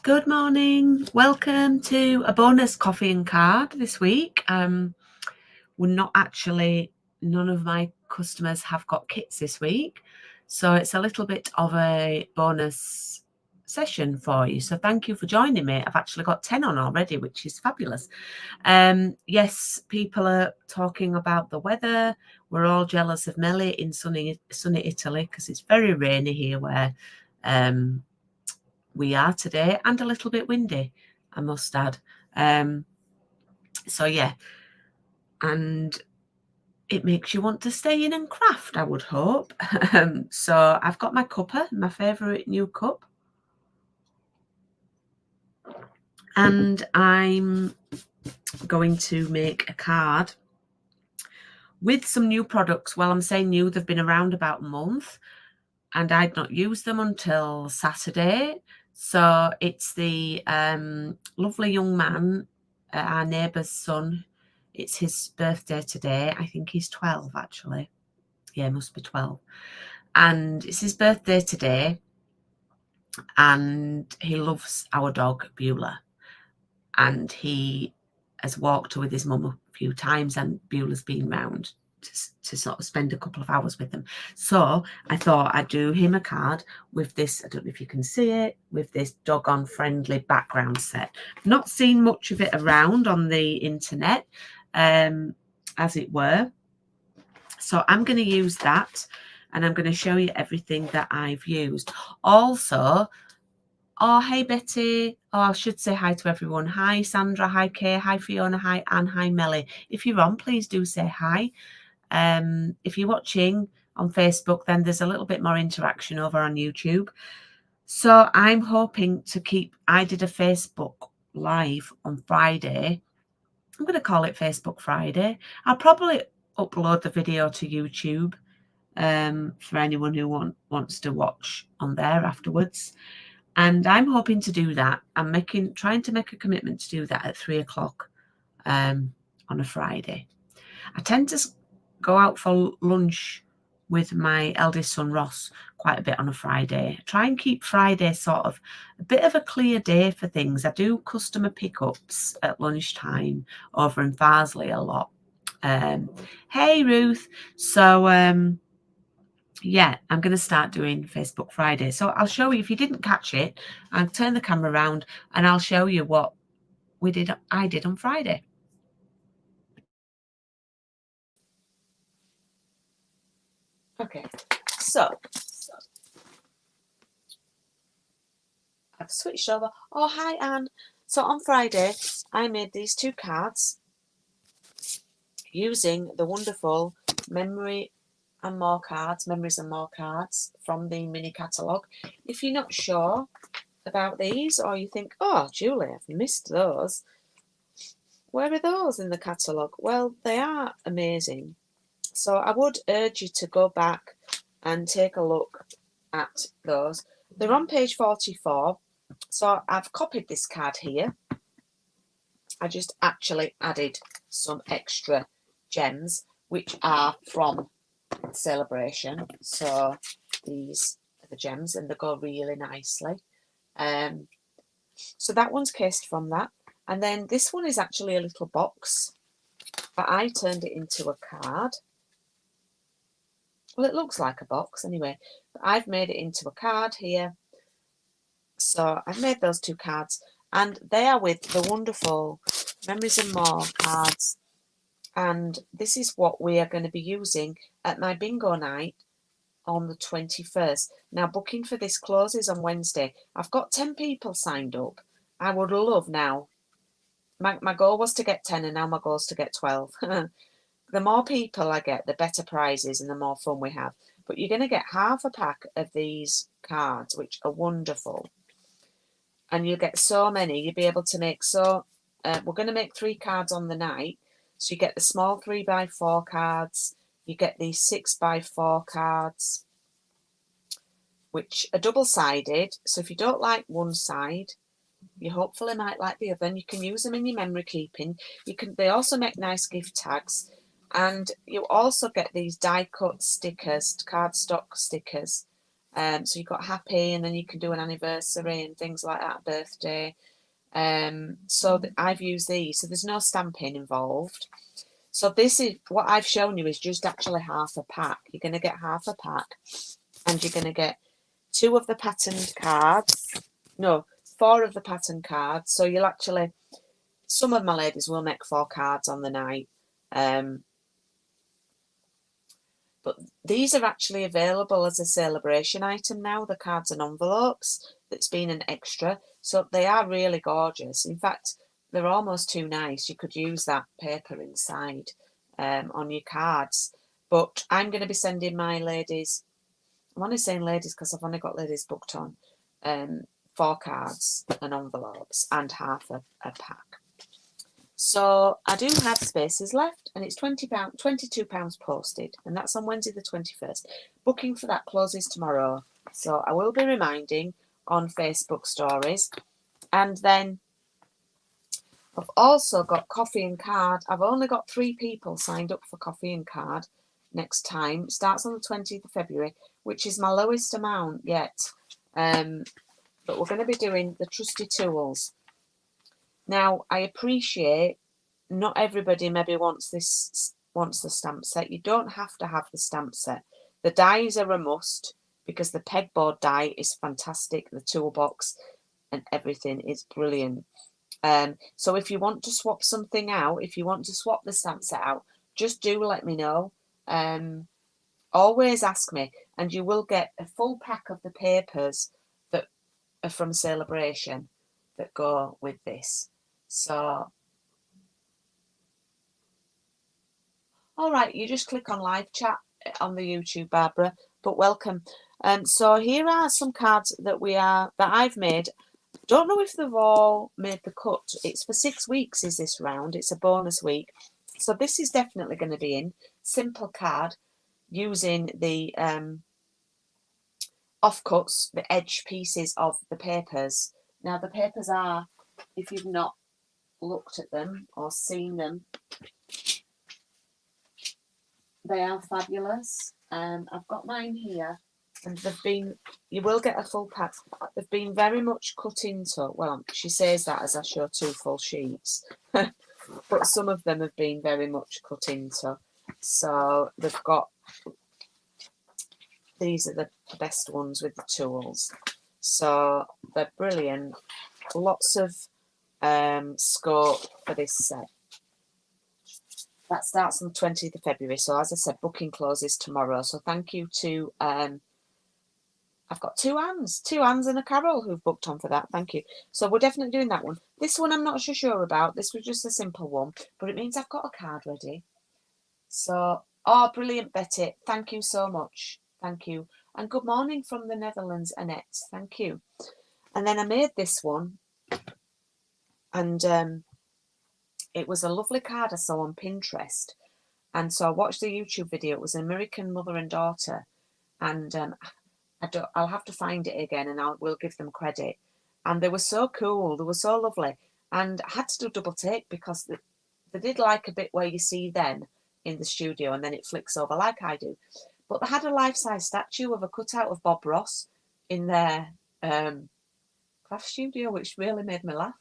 Good morning. Welcome to a bonus coffee and card this week. We're not actually, none of my customers have got kits this week, so it's a little bit of a bonus session for you. So thank you for joining me. I've actually got 10 on already, which is fabulous. Yes, people are talking about the weather. We're all jealous of Melly in sunny Italy because it's very rainy here where we are today, and a little bit windy, I must add. So yeah, and it makes you want to stay in and craft, I would hope. So I've got my cuppa, my favourite new cup, and I'm going to make a card with some new products. Well, I'm saying new, they've been around about a month and I'd not used them until Saturday. So it's the lovely young man, our neighbour's son. It's his birthday today. I think he's 12, actually. Yeah, must be 12. And it's his birthday today. And he loves our dog, Beulah. And he has walked with his mum a few times, and Beulah's been round to sort of spend a couple of hours with them. So I thought I'd do him a card with this, I don't know if you can see it, with this Doggone Friendly background set. I've not seen much of it around on the internet, as it were. So I'm going to use that, and I'm going to show you everything that I've used. Also, oh, hey, Betty. Oh, I should say hi to everyone. Hi, Sandra. Hi, Kay. Hi, Fiona. Hi, Anne. Hi, Melly. If you're on, please do say hi. If you're watching on Facebook, then there's a little bit more interaction over on YouTube. So I'm hoping to keep, I did a Facebook Live on Friday. I'm going to call it Facebook Friday. I'll probably upload the video to YouTube for anyone who wants to watch on there afterwards. And I'm hoping to do that. I'm trying to make a commitment to do that at 3 o'clock on a Friday. I tend to go out for lunch with my eldest son Ross quite a bit on a Friday. I try and keep Friday sort of a bit of a clear day for things. I do customer pickups at lunchtime over in Farsley a lot. Hey, Ruth. So yeah, I'm going to start doing Facebook Friday. So I'll show you, if you didn't catch it, I'll turn the camera around and I'll show you what I did on Friday. Okay, so I've switched over. Oh, hi, Anne. So on Friday, I made these two cards using the wonderful Memories and More cards from the mini catalogue. If you're not sure about these, or you think, oh, Julie, I've missed those, where are those in the catalogue? Well, they are amazing. So I would urge you to go back and take a look at those. They're on page 44. So I've copied this card here. I just actually added some extra gems, which are from Celebration. So these are the gems, and they go really nicely. So that one's cased from that. And then this one is actually a little box, but I turned it into a card. Well, it looks like a box anyway, but I've made it into a card here. So I've made those two cards, and they are with the wonderful Memories and More cards. And this is what we are going to be using at my bingo night on the 21st. Now, booking for this closes on Wednesday. I've got 10 people signed up. I would love now. My goal was to get 10, and now my goal is to get 12. The more people I get, the better prizes and the more fun we have. But you're going to get half a pack of these cards, which are wonderful. And you'll get so many. You'll be able to make we're going to make 3 cards on the night. So you get the small 3x4 cards. You get these 6x4 cards, which are double-sided. So if you don't like one side, you hopefully might like the other, and you can use them in your memory keeping. They also make nice gift tags. And you also get these die-cut stickers, cardstock stickers, So you've got happy, and then you can do an anniversary and things like that, birthday. So I've used these, so there's no stamping involved. So this is what I've shown you is just actually half a pack. You're going to get half a pack, and you're going to get 2 of the patterned cards. No, 4 of the patterned cards. So you'll actually, some of my ladies will make 4 cards on the night. But these are actually available as a celebration item now, the cards and envelopes. That's been an extra. So they are really gorgeous. In fact, they're almost too nice. You could use that paper inside on your cards. But I'm going to be sending my ladies, I'm only saying ladies because I've only got ladies booked on, 4 cards and envelopes and half a pack. So I do have spaces left, and it's £22 posted, and that's on Wednesday the 21st. Booking for that closes tomorrow, so I will be reminding on Facebook stories. And then I've also got coffee and card. I've only got 3 people signed up for coffee and card next time. It starts on the 20th of February, which is my lowest amount yet. But we're going to be doing the trusty tools. Now, I appreciate not everybody maybe wants the stamp set. You don't have to have the stamp set. The dies are a must because the pegboard die is fantastic. The toolbox and everything is brilliant. So if you want to swap something out, if you want to swap the stamp set out, just do let me know. Always ask me, and you will get a full pack of the papers that are from Celebration that go with this. So, all right, you just click on live chat on the YouTube, Barbara, but welcome. So here are some cards that I've made. Don't know if they've all made the cut. It's for 6 weeks is this round. It's a bonus week. So this is definitely going to be in. Simple card using the offcuts, the edge pieces of the papers. Now the papers are, if you've not looked at them or seen them, they are fabulous. I've got mine here, and they've been, you will get a full pack. They've been very much cut into, well, she says that as I show 2 full sheets, but some of them have been very much cut into. So they've got, these are the best ones with the tools. So they're brilliant. Lots of scope for this set. That starts on the 20th of February. So as I said, booking closes tomorrow. So thank you to, I've got 2 Anns and a Carol who've booked on for that. Thank you. So we're definitely doing that one. This one I'm not so sure about. This was just a simple one, but it means I've got a card ready. So, oh, brilliant, Betty. Thank you so much. Thank you. And good morning from the Netherlands, Annette. Thank you. And then I made this one, and it was a lovely card I saw on Pinterest. And so I watched the YouTube video. It was an American mother and daughter. And I'll have to find it again, and we'll give them credit. And they were so cool. They were so lovely. And I had to do double take because they did like a bit where you see them in the studio and then it flicks over like I do. But they had a life-size statue of a cutout of Bob Ross in their craft studio, which really made me laugh.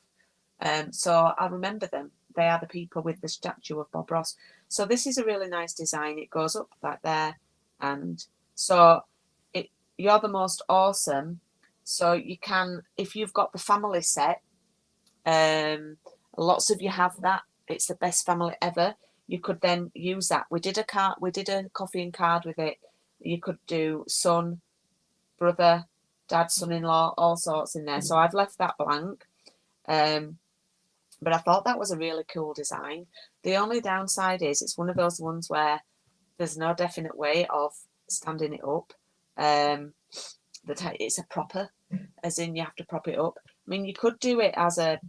So I remember them. They are the people with the statue of Bob Ross. So this is a really nice design. It goes up like there. And so you're the most awesome. So you can, if you've got the family set, lots of you have that. It's the best family ever. You could then use that. We did a coffee and card with it. You could do son, brother, dad, son-in-law, all sorts in there. So I've left that blank. But I thought that was a really cool design. The only downside is it's one of those ones where there's no definite way of standing it up. That it's a proper, as in you have to prop it up. I mean, you could do it as a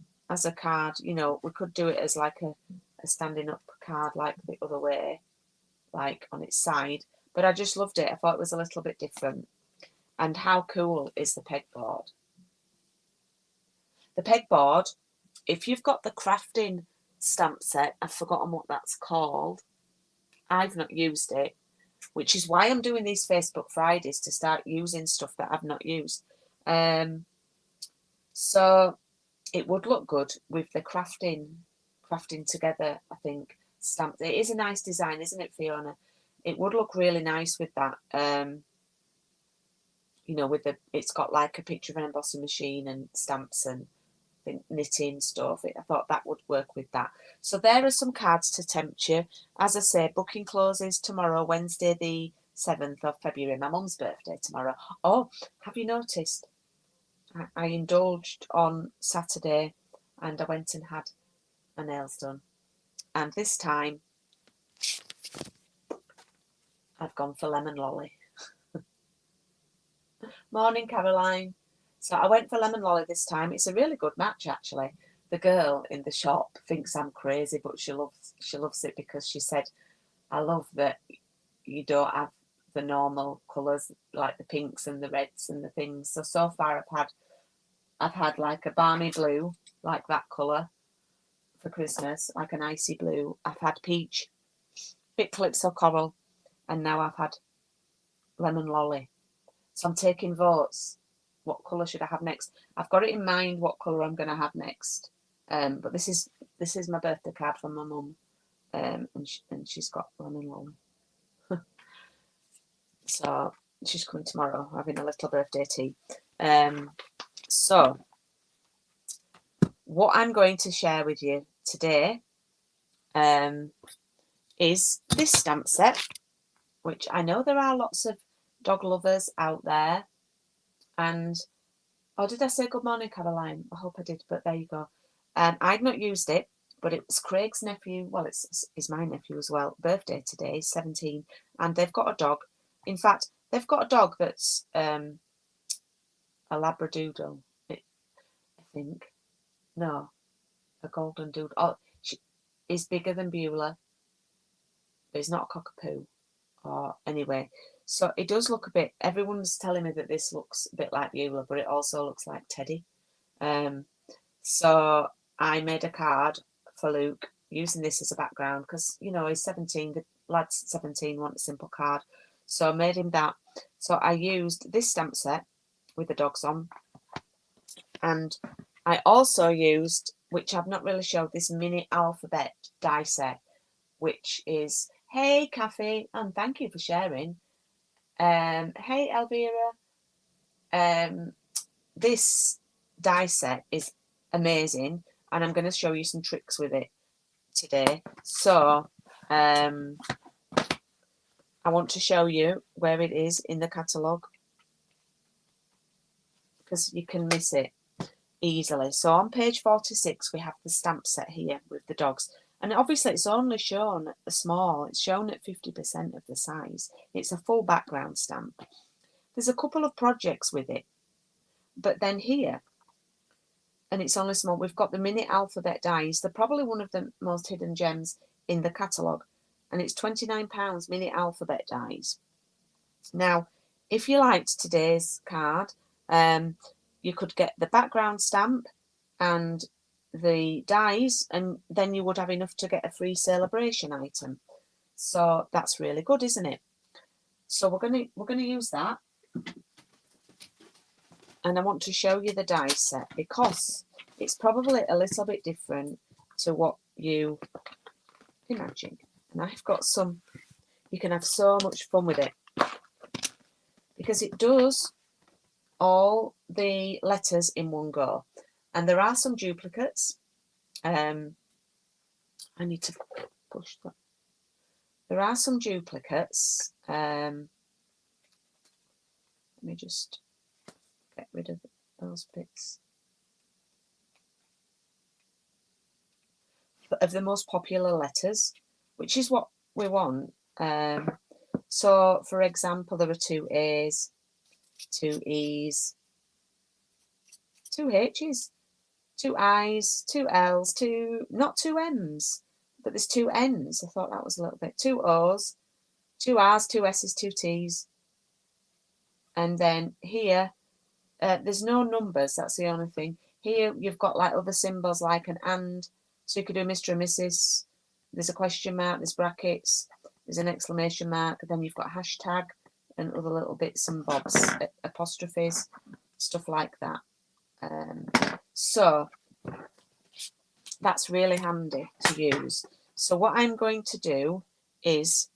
card, you know, we could do it as like a standing up card, like the other way, like on its side. But I just loved it. I thought it was a little bit different. And how cool is the pegboard? The pegboard, if you've got the crafting stamp set, I've forgotten what that's called. I've not used it. which is why I'm doing these Facebook Fridays, to start using stuff that I've not used. So it would look good with the crafting together, I think, stamped. It is a nice design, isn't it, Fiona? It would look really nice with that. You know, with it's got like a picture of an embossing machine and stamps and knitting stuff. I thought that would work with that. So there are some cards to tempt you. As I say, booking closes tomorrow, Wednesday the 7th of February, my mum's birthday tomorrow. Oh, have you noticed? I indulged on Saturday and I went and had my nails done. And this time I've gone for lemon lolly. Morning, Caroline. So I went for lemon lolly this time. It's a really good match, actually. The girl in the shop thinks I'm crazy, but she loves it because she said, I love that you don't have the normal colours like the pinks and the reds and the things. So far I've had like a balmy blue, like that colour for Christmas, like an icy blue. I've had peach, bit calypso coral, and now I've had lemon lolly. So I'm taking votes. What colour should I have next? I've got it in mind what colour I'm going to have next. But this is my birthday card from my mum, and she's got lemon lolly. So she's coming tomorrow, having a little birthday tea. So what I'm going to share with you today is this stamp set, which I know there are lots of dog lovers out there. And oh, did I say good morning, Caroline? I hope I did, but there you go. I'd not used it, but it was Craig's nephew. Well, it's my nephew as well. Birthday today, he's 17, and they've got a dog. In fact, they've got a dog that's a Labradoodle, I think. No, a golden doodle. Oh, he's bigger than Beulah, but he's not a cockapoo. Or anyway, so it does look a bit. Everyone's telling me that this looks a bit like Beulah, but it also looks like Teddy. So I made a card for Luke using this as a background because, you know, he's 17. The lad's 17, want a simple card. So I made him that. So I used this stamp set with the dogs on. And I also used, which I've not really showed, this mini alphabet die set, which is, hey, Kathy, and thank you for sharing. Hey, Elvira. This die set is amazing, and I'm going to show you some tricks with it today. So I want to show you where it is in the catalogue because you can miss it easily. So on page 46 we have the stamp set here with the dogs, and obviously it's only shown a small, it's shown at 50% of the size. It's a full background stamp. There's a couple of projects with it, but then here, and it's only small, we've got the mini alphabet dies. They're probably one of the most hidden gems in the catalogue, and it's £29 mini alphabet dies. Now, if you liked today's card, you could get the background stamp and the dies, and then you would have enough to get a free celebration item. So that's really good, isn't it? So we're gonna use that, and I want to show you the die set because it's probably a little bit different to what you imagine. And I've got some. You can have so much fun with it because it does all the letters in one go, and there are some duplicates. I need to push that. There are some duplicates. Let me just get rid of those bits of the most popular letters, which is what we want. So for example, there are 2 A's, 2 E's, 2 H's, 2 I's, 2 L's, not 2 M's, but there's 2 N's. I thought that was a little bit. 2 O's, 2 R's, 2 S's, 2 T's. And then here, there's no numbers. That's the only thing. Here you've got like other symbols like an and. So you could do Mr. and Mrs. There's a question mark, there's brackets. there's an exclamation mark, then you've got hashtag and other little bits and bobs, apostrophes, stuff like that. So that's really handy to use. So what I'm going to do is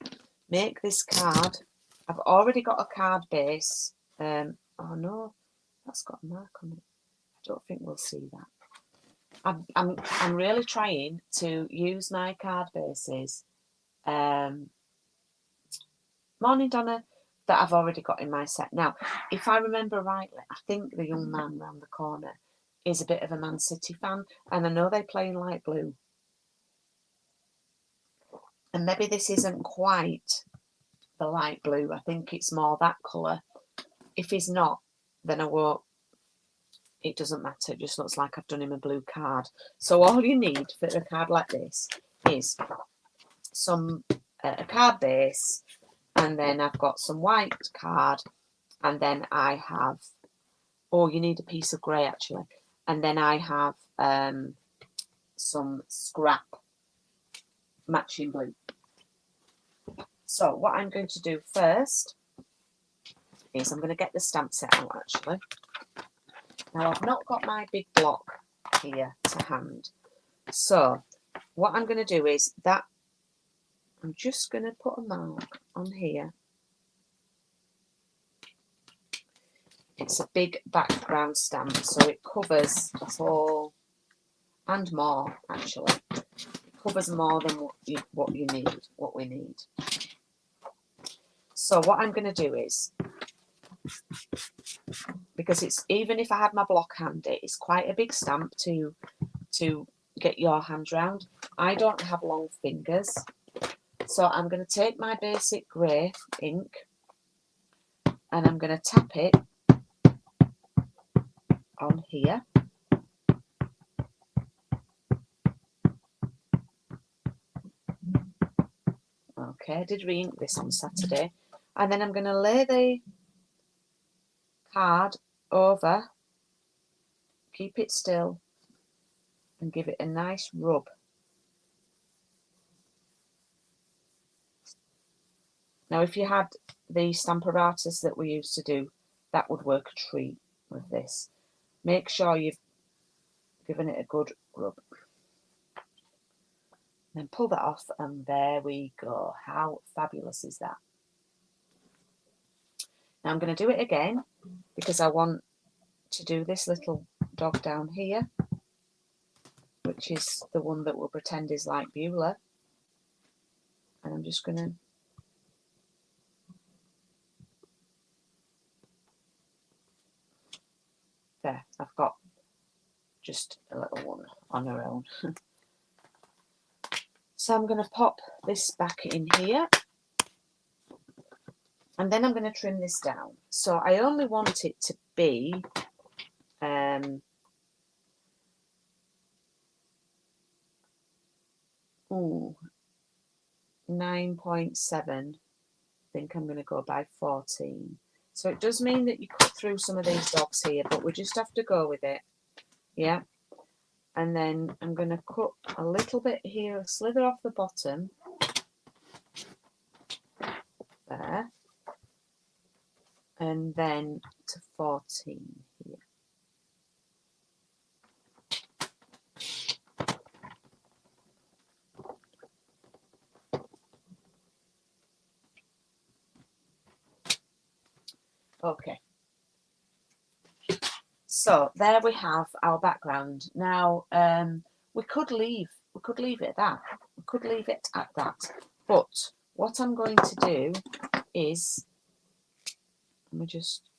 make this card. I've already got a card base. Oh no, that's got a mark on it. I don't think we'll see that. I'm really trying to use my card bases. Morning, Donna, that I've already got in my set. Now, if I remember rightly, I think the young man round the corner is a bit of a Man City fan, and I know they play in light blue. And maybe this isn't quite the light blue. I think it's more that colour. If he's not, then I won't. It doesn't matter. It just looks like I've done him a blue card. So all you need for a card like this is some a card base, and then I've got some white card, and then I have, oh, you need a piece of grey actually, and then I have some scrap matching blue. So what I'm going to do first is I'm going to get the stamp set out actually. Now I've not got my big block here to hand. So what I'm going to do is that I'm just going to put a mark on here. It's a big background stamp, so it covers the whole and more actually. It covers more than what we need. So what I'm going to do is, because it's, even if I had my block handy, it's quite a big stamp to get your hand round. I don't have long fingers, so I'm going to take my basic grey ink and I'm going to tap it on here. Okay, I did re-ink this on Saturday, and then I'm going to lay the card over, keep it still, and give it a nice rub. Now, if you had the Stamparatus that we used to do, that would work a treat with this. Make sure you've given it a good rub. Then pull that off, and there we go. How fabulous is that? Now I'm going to do it again because I want to do this little dog down here, which is the one that we'll pretend is like Beulah. And I'm just going to there, I've got just a little one on her own. So I'm going to pop this back in here, and then I'm going to trim this down. So I only want it to be 9.7. I think I'm going to go by 14. So it does mean that you cut through some of these dogs here, but we just have to go with it. Yeah. And then I'm going to cut a little bit here, a slither off the bottom. There. And then to 14 here. Okay. So there we have our background. Now we could leave it at that. We could leave it at that. But what I'm going to do is, let me just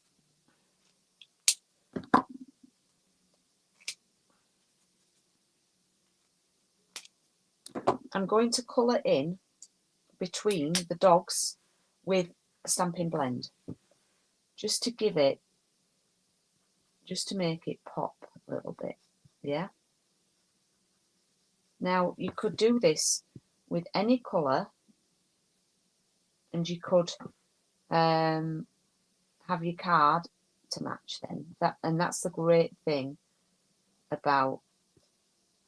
I'm going to colour in between the dogs with a Stampin' Blend, just to give it, just to make it pop a little bit. Yeah. Now you could do this with any colour, and you could have your card to match then. That's the great thing about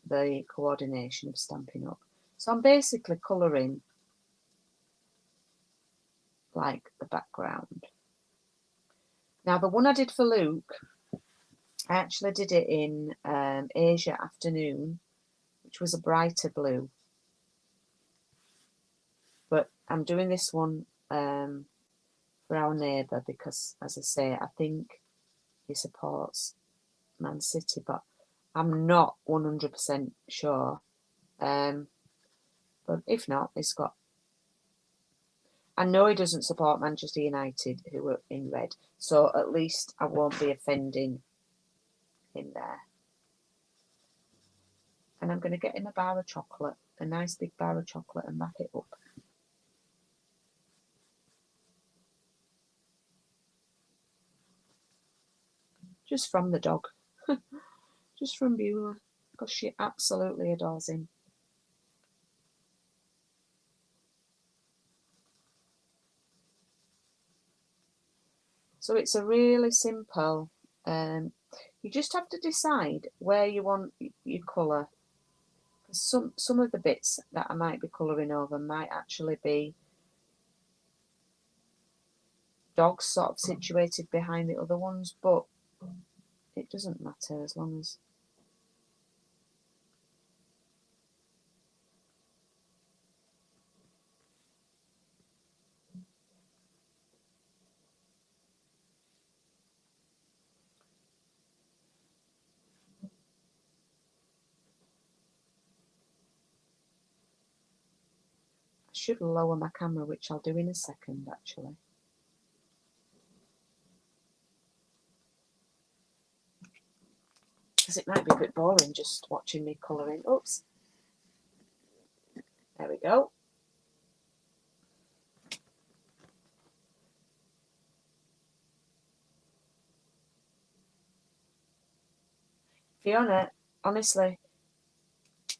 the coordination of Stampin' Up. So I'm basically colouring like the background. Now the one I did for Luke, I actually did it in Asia Afternoon, which was a brighter blue. But I'm doing this one for our neighbour because, as I say, I think he supports Man City, but I'm not 100% sure. But if not, he's got... I know he doesn't support Manchester United, who are in red, so at least I won't be offending him there. And I'm going to get him a bar of chocolate, a nice big bar of chocolate, and wrap it up. Just from the dog. Just from Beulah, because she absolutely adores him. So it's a really simple, you just have to decide where you want your colour. Some of the bits that I might be colouring over might actually be dogs sort of situated behind the other ones, but it doesn't matter as long as... I should lower my camera, which I'll do in a second actually. Because it might be a bit boring just watching me colouring. Oops. There we go. Fiona, honestly,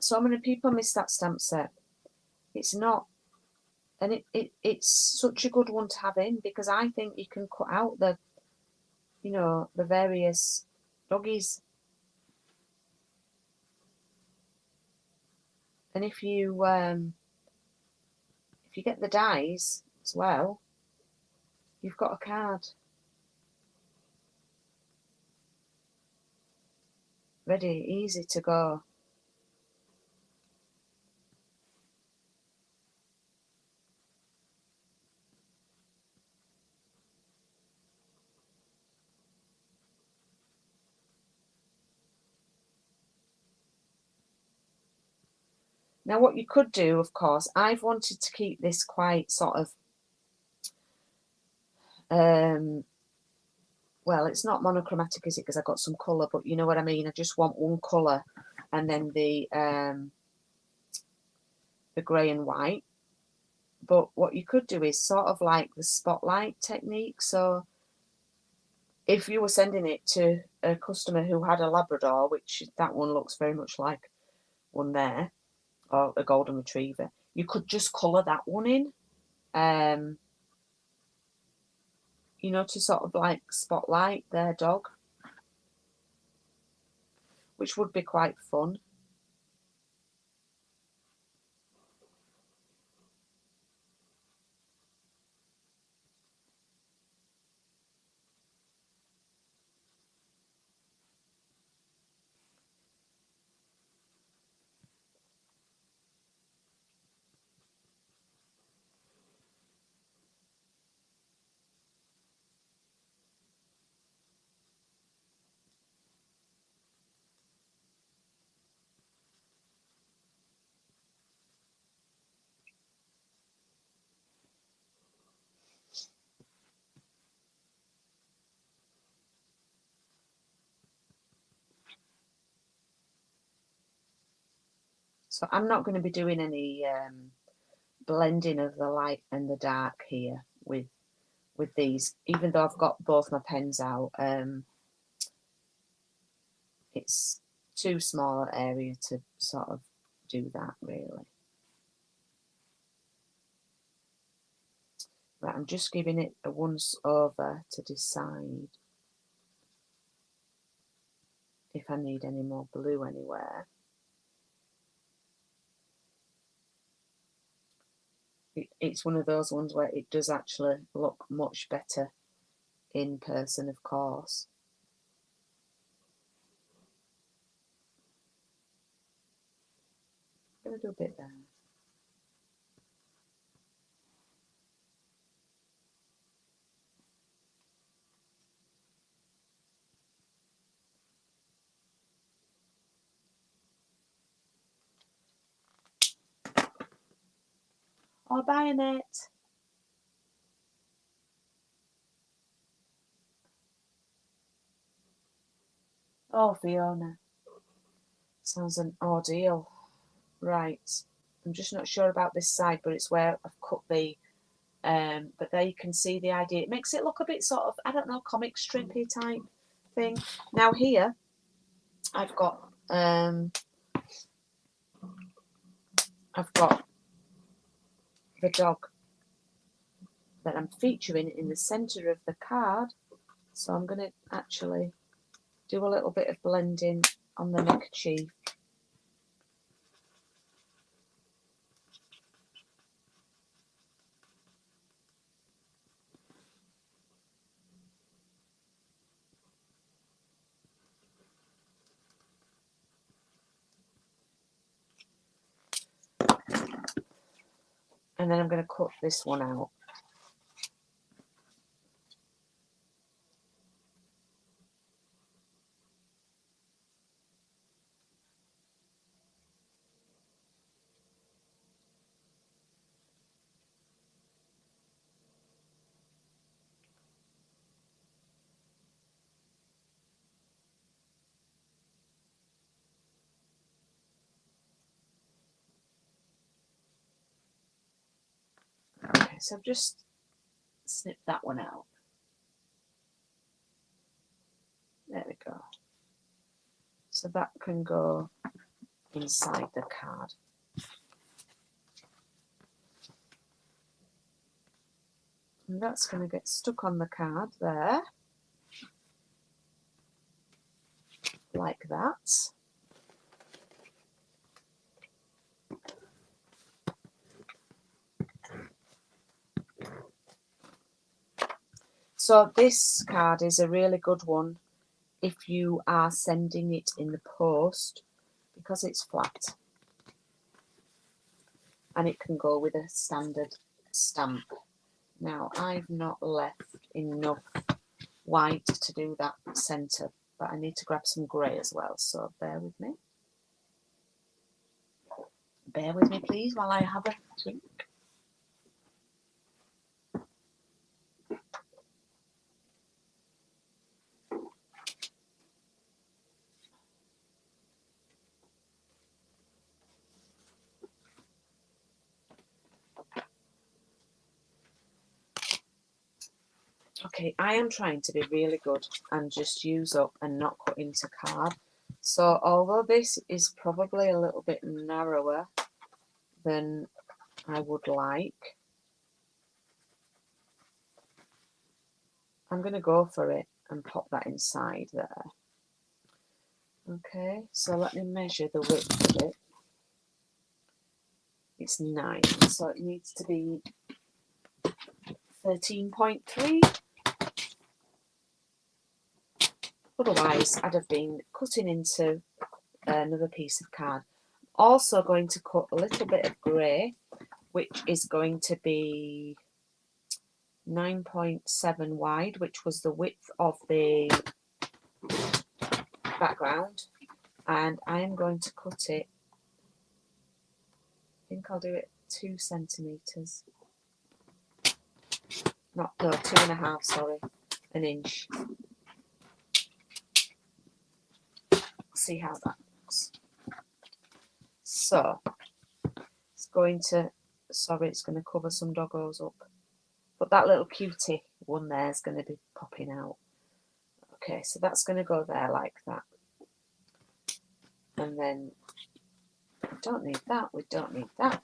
so many people miss that stamp set. It's not, and it's such a good one to have in, because I think you can cut out the, you know, the various doggies. And if you get the dies as well, you've got a card ready, easy to go. Now what you could do, of course, I've wanted to keep this quite sort of, well, it's not monochromatic, is it? Because I got some colour, but you know what I mean. I just want one colour, and then the grey and white. But what you could do is sort of like the spotlight technique. So if you were sending it to a customer who had a Labrador, which that one looks very much like one there, or a golden retriever, you could just colour that one in, you know, to sort of like spotlight their dog, which would be quite fun. So I'm not going to be doing any blending of the light and the dark here with these, even though I've got both my pens out. It's too small an area to sort of do that, really. Right, I'm just giving it a once over to decide if I need any more blue anywhere. it's one of those ones where it does actually look much better in person, of course. I'm going to do a bit there. Oh, bayonet. Oh, Fiona. Sounds an ordeal. Right. I'm just not sure about this side, but it's where I've cut the, but there you can see the idea. It makes it look a bit sort of, I don't know, comic strippy type thing. Now here, I've got the dog that I'm featuring in the centre of the card. So I'm going to actually do a little bit of blending on the neckerchief. And then I'm going to cut this one out. Okay, so I've just snipped that one out. There we go. So that can go inside the card. And that's going to get stuck on the card there, like that. So this card is a really good one if you are sending it in the post, because it's flat and it can go with a standard stamp. Now I've not left enough white to do that centre, but I need to grab some grey as well, so bear with me. Bear with me please while I have a drink. Okay, I am trying to be really good and just use up and not cut into card. So although this is probably a little bit narrower than I would like, I'm going to go for it and pop that inside there. Okay, so let me measure the width of it. It's 9, so it needs to be 13.3. Otherwise, I'd have been cutting into another piece of card. Also going to cut a little bit of grey, which is going to be 9.7 wide, which was the width of the background. And I am going to cut it, I think I'll do it 2 centimetres. No, 2.5, sorry, an inch. See how that looks. So it's going to, sorry, it's going to cover some doggos up, but that little cutie one there is going to be popping out. Okay, so that's going to go there like that, and then we don't need that, we don't need that.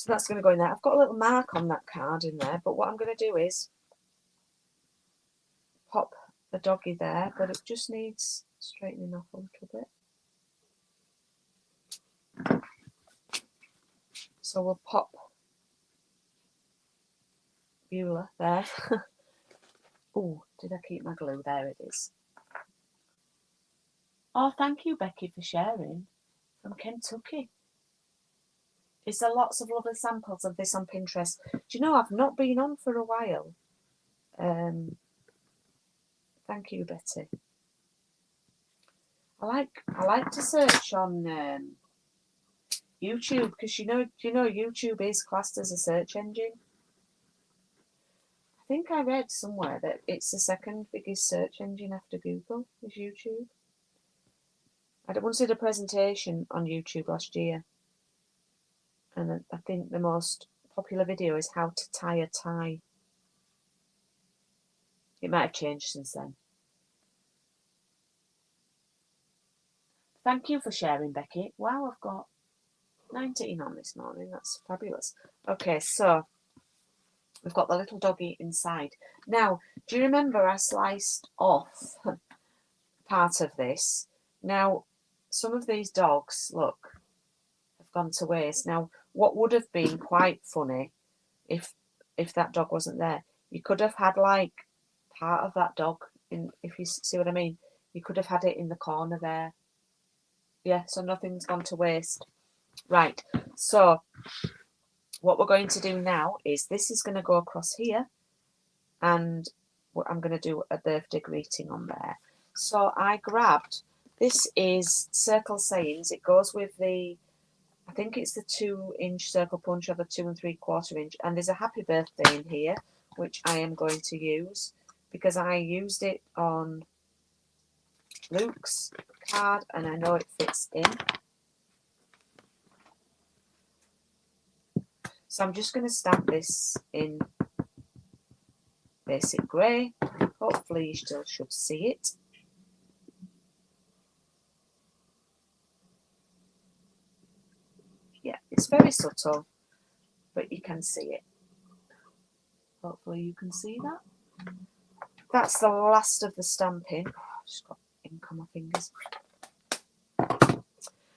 So that's going to go in there. I've got a little mark on that card in there, but what I'm going to do is pop the doggy there, but it just needs straightening off a little bit. So we'll pop Beulah there. Oh, did I keep my glue? There it is. Oh, thank you, Becky, for sharing. From Kentucky. Is there lots of lovely samples of this on Pinterest? Do you know, I've not been on for a while. Thank you, Betty. I like to search on YouTube, because you know YouTube is classed as a search engine. I think I read somewhere that it's the second biggest search engine after Google is YouTube. I once did a presentation on YouTube last year, and I think the most popular video is how to tie a tie. It might have changed since then. Thank you for sharing, Becky. Wow, I've got 19 on this morning. That's fabulous. Okay, so we've got the little doggy inside. Now, do you remember I sliced off part of this? Now, some of these dogs, look, have gone to waste. Now, what would have been quite funny if that dog wasn't there, you could have had like part of that dog in, if you see what I mean. You could have had it in the corner there. Yeah, so nothing's gone to waste. Right, so what we're going to do now is this is going to go across here, and I'm going to do a birthday greeting on there. So I grabbed, this is Circle Sayings. It goes with the, I think it's the 2-inch circle punch or the 2 3/4 inch, and there's a happy birthday in here, which I am going to use because I used it on Luke's card and I know it fits in. So I'm just going to stamp this in basic grey. Hopefully you still should see it. Yeah, it's very subtle, but you can see it. Hopefully you can see that. That's the last of the stamping. Oh, I've just got ink on my fingers.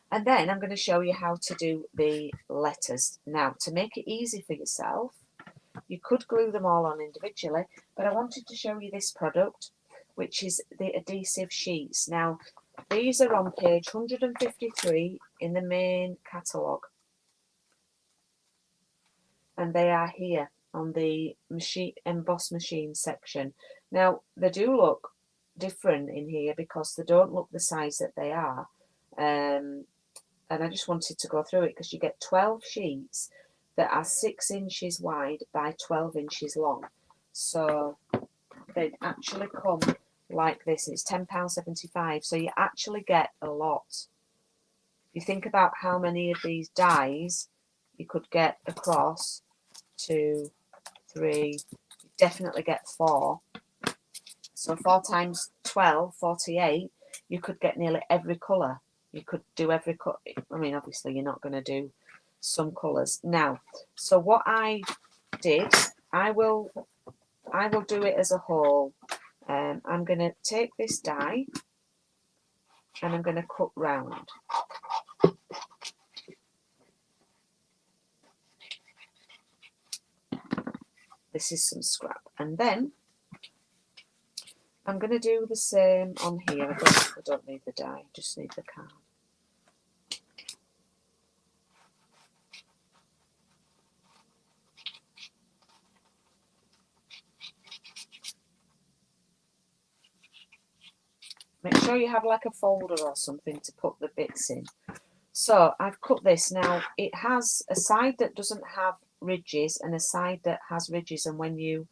And then I'm going to show you how to do the letters. Now, to make it easy for yourself, you could glue them all on individually, but I wanted to show you this product, which is the adhesive sheets. Now, these are on page 153 in the main catalogue, and they are here on the machine emboss machine section. Now, they do look different in here because they don't look the size that they are. And I just wanted to go through it because you get 12 sheets that are 6 inches wide by 12 inches long. So they actually come like this. It's £10.75. So you actually get a lot. If you think about how many of these dies you could get across, 2, 3, you definitely get 4. So 4 times 12, 48, you could get nearly every colour. You could do every colour. I mean, obviously, you're not going to do some colours. Now, so what I did, I will do it as a whole. I'm going to take this die and I'm going to cut round. This is some scrap. And then I'm going to do the same on here. I don't need the die, just need the card. Make sure you have like a folder or something to put the bits in. So I've cut this. Now it has a side that doesn't have ridges and a side that has ridges, and when you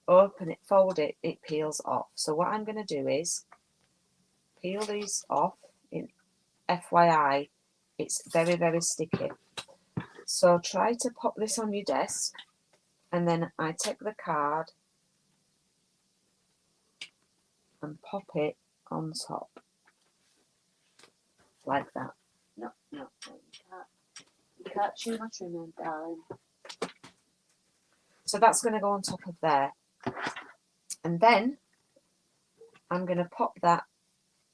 open it, fold it, it peels off. So what I'm going to do is peel these off. In FYI, it's very, very sticky. So try to pop this on your desk, and then I take the card and pop it on top like that. No, Can't chew my trim, darling. So that's going to go on top of there. And then I'm going to pop that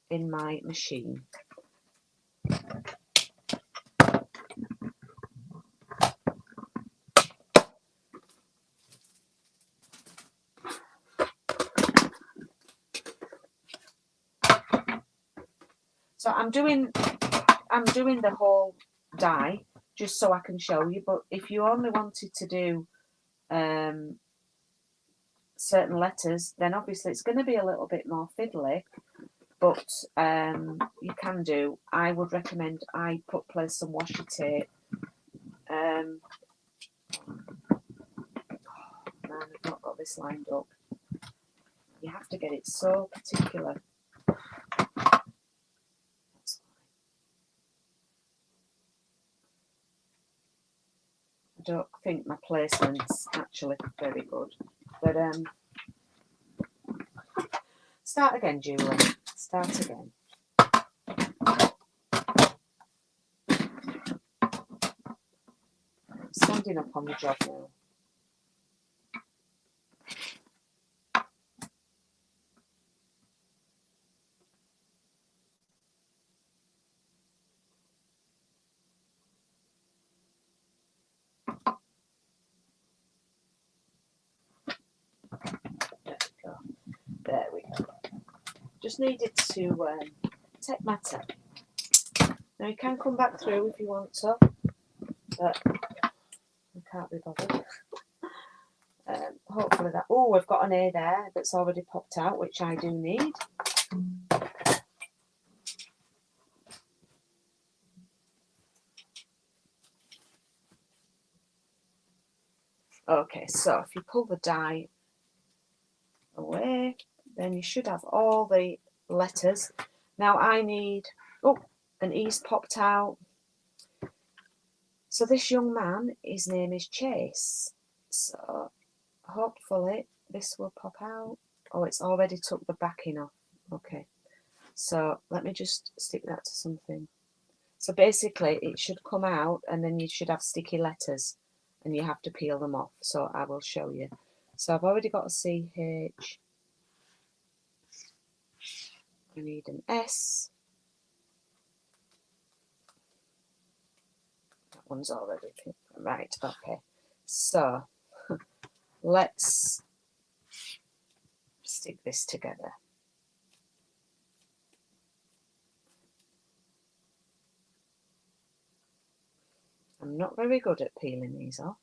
in my machine. So I'm doing the whole die just so I can show you, but if you only wanted to do certain letters, then obviously it's going to be a little bit more fiddly, but you can do. I would recommend I place some washi tape. Man, I've not got this lined up. You have to get it so particular. I don't think my placement's actually very good, but start again, Julie. Start again. I'm standing up on the job now. There we go. Just needed to take my time. Now you can come back through if you want to, but I can't be bothered. Hopefully that. Oh, we've got an A there that's already popped out, which I do need. Okay, so if you pull the die away, then you should have all the letters. Now I need, oh, an E's popped out. So this young man, his name is Chase. So hopefully this will pop out. Oh, it's already took the backing off. Okay, so let me just stick that to something. So basically it should come out and then you should have sticky letters and you have to peel them off. So I will show you. So I've already got a CH. I need an S. That one's already picked. Right, okay. So let's stick this together. I'm not very good at peeling these off.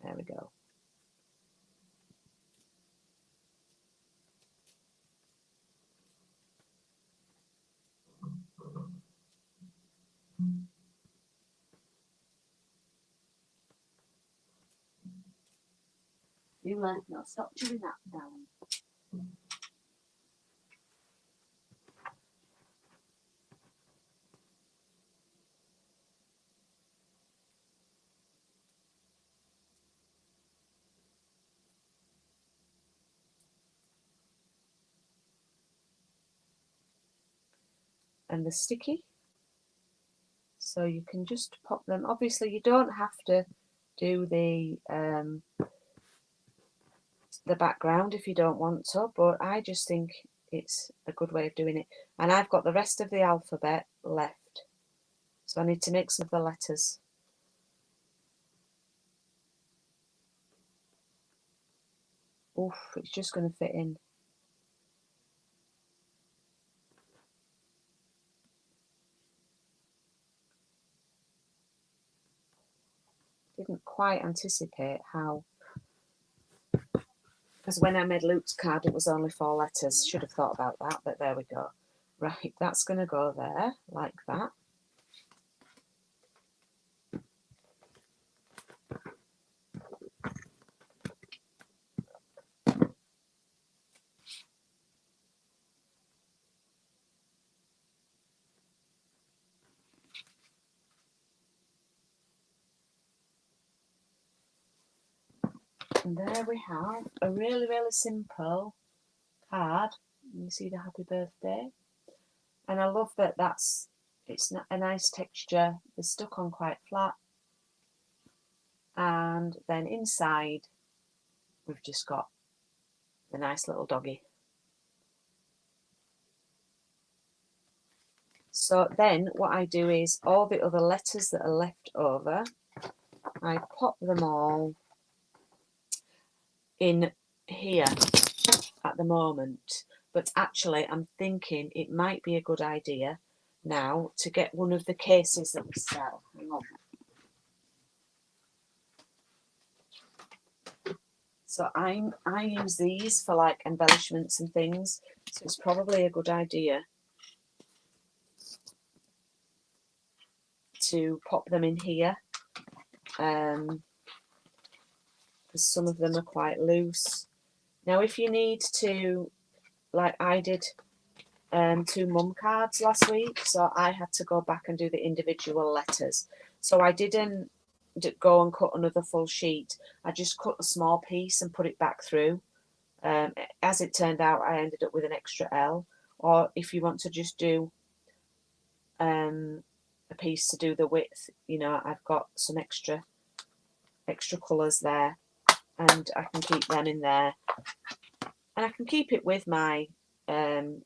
There we go. You learn, no, stop doing that, darling. And the sticky, so you can just pop them. Obviously you don't have to do the background if you don't want to, but I just think it's a good way of doing it. And I've got the rest of the alphabet left, so I need to make some of the letters. Oof, it's just going to fit in. Didn't quite anticipate how, because when I made Luke's card it was only 4 letters. Should have thought about that, but there we go. Right, that's going to go there like that. And there we have a really, really simple card. You see the happy birthday. And I love that it's a nice texture. They're stuck on quite flat. And then inside, we've just got the nice little doggy. So then what I do is all the other letters that are left over, I pop them all in here at the moment. But actually, I'm thinking it might be a good idea now to get one of the cases that we sell. Hang on. So I use these for like embellishments and things. So it's probably a good idea to pop them in here. Because some of them are quite loose. Now, if you need to, like I did 2 mum cards last week, so I had to go back and do the individual letters. So I didn't go and cut another full sheet. I just cut a small piece and put it back through. As it turned out, I ended up with an extra L. Or if you want to just do a piece to do the width, you know, I've got some extra colours there, and I can keep them in there. And I can keep it with my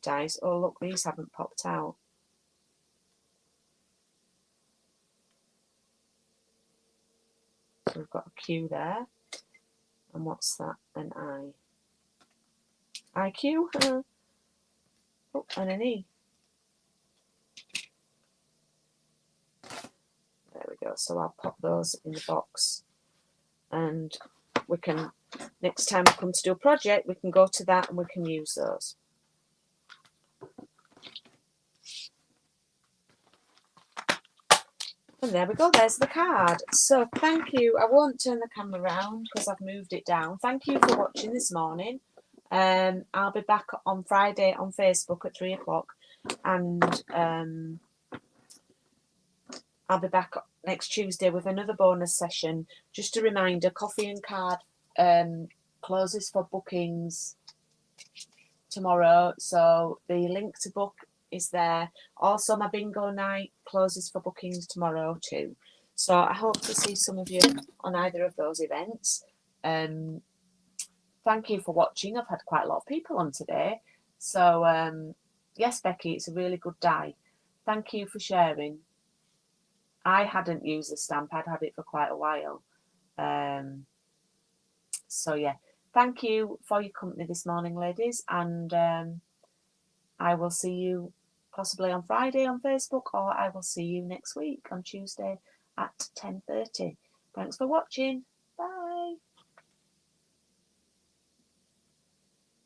dies. Oh, look, these haven't popped out. So we've got a Q there. And what's that? An I. IQ. Oh, and an E. There we go. So I'll pop those in the box. And we can, next time we come to do a project, we can go to that and we can use those. And there we go, there's the card. So thank you. I won't turn the camera around because I've moved it down. Thank you for watching this morning. I'll be back on Friday on Facebook at 3 o'clock. And I'll be back next Tuesday with another bonus session. Just a reminder, Coffee and Card closes for bookings tomorrow. So the link to book is there. Also, my bingo night closes for bookings tomorrow too. So I hope to see some of you on either of those events. Thank you for watching. I've had quite a lot of people on today. So yes, Becky, it's a really good die. Thank you for sharing. I hadn't used the stamp. I'd had it for quite a while. So yeah, thank you for your company this morning, ladies. And I will see you possibly on Friday on Facebook, or I will see you next week on Tuesday at 10:30. Thanks for watching.